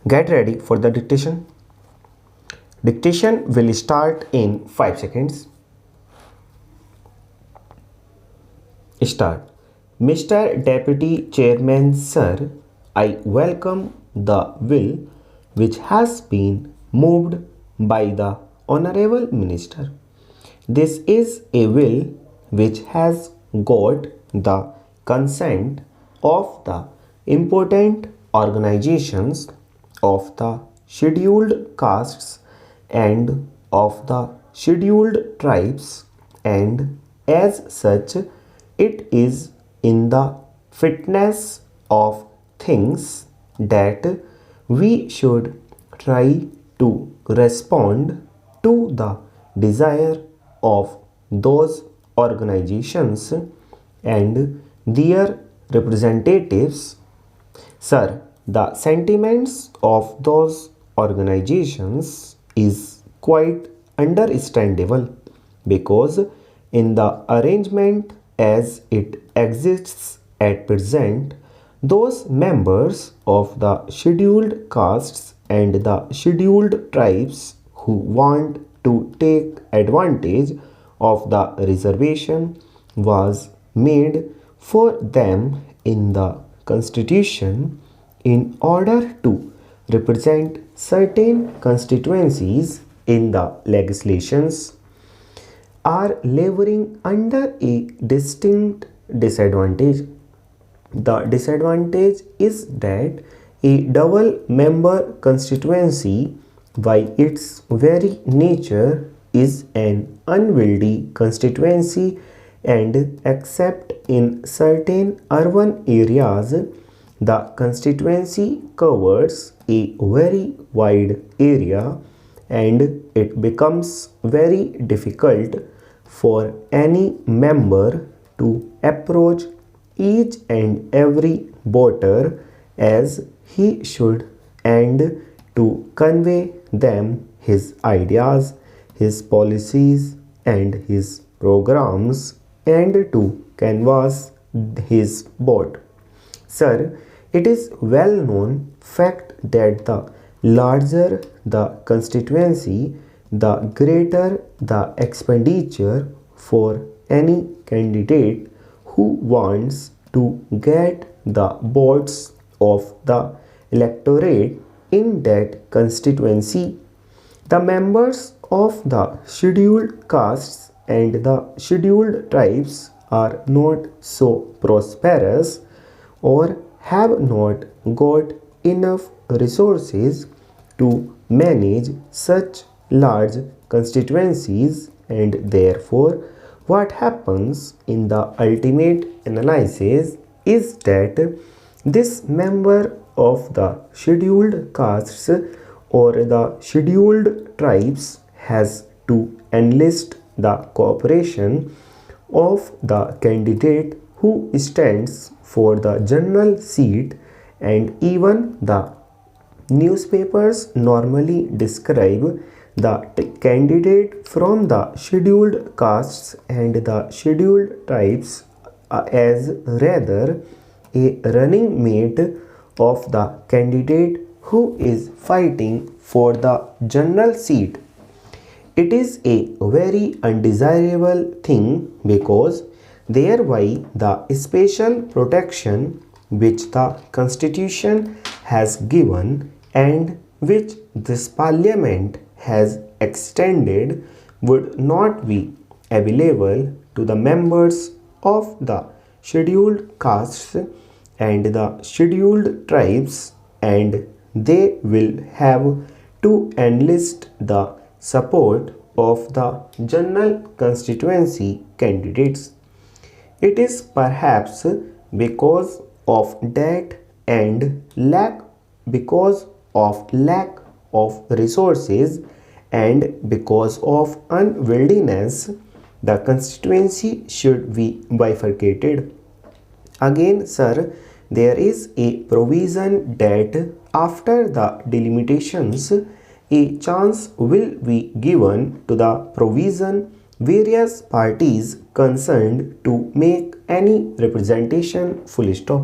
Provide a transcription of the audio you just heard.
Get ready for the dictation. Dictation will start in 5 seconds. Start. Mr. Deputy Chairman, Sir, I welcome the bill which has been moved by the Honorable Minister. This is a bill which has got the consent of the important organizations of the scheduled castes and of the scheduled tribes, and as such it is in the fitness of things that we should try to respond to the desire of those organizations and their representatives. Sir, the sentiments of those organizations is quite understandable because in the arrangement as it exists at present, those members of the scheduled castes and the scheduled tribes who want to take advantage of the reservation was made for them in the constitution in order to represent certain constituencies in the legislations are laboring under a distinct disadvantage. The disadvantage is that a double member constituency, by its very nature, is an unwieldy constituency, and except in certain urban areas, the constituency covers a very wide area and it becomes very difficult for any member to approach each and every voter as he should and to convey them his ideas, his policies and his programs and to canvass his vote. Sir, it is well known fact that the larger the constituency, the greater the expenditure for any candidate who wants to get the votes of the electorate in that constituency. The members of the scheduled castes and the scheduled tribes are not so prosperous or have not got enough resources to manage such large constituencies, and therefore what happens in the ultimate analysis is that this member of the scheduled castes or the scheduled tribes has to enlist the cooperation of the candidate who stands for the general seat, and even the newspapers normally describe the candidate from the scheduled castes and the scheduled tribes as rather a running mate of the candidate who is fighting for the general seat. It is a very undesirable thing because thereby the special protection which the Constitution has given and which this Parliament has extended would not be available to the members of the scheduled castes and the scheduled tribes, and they will have to enlist the support of the general constituency candidates. It is perhaps because of that and because of lack of resources and because of unwieldiness the constituency should be bifurcated. Again, sir, there is a provision that after the delimitations a chance will be given to the provision various parties concerned to make any representation full stop.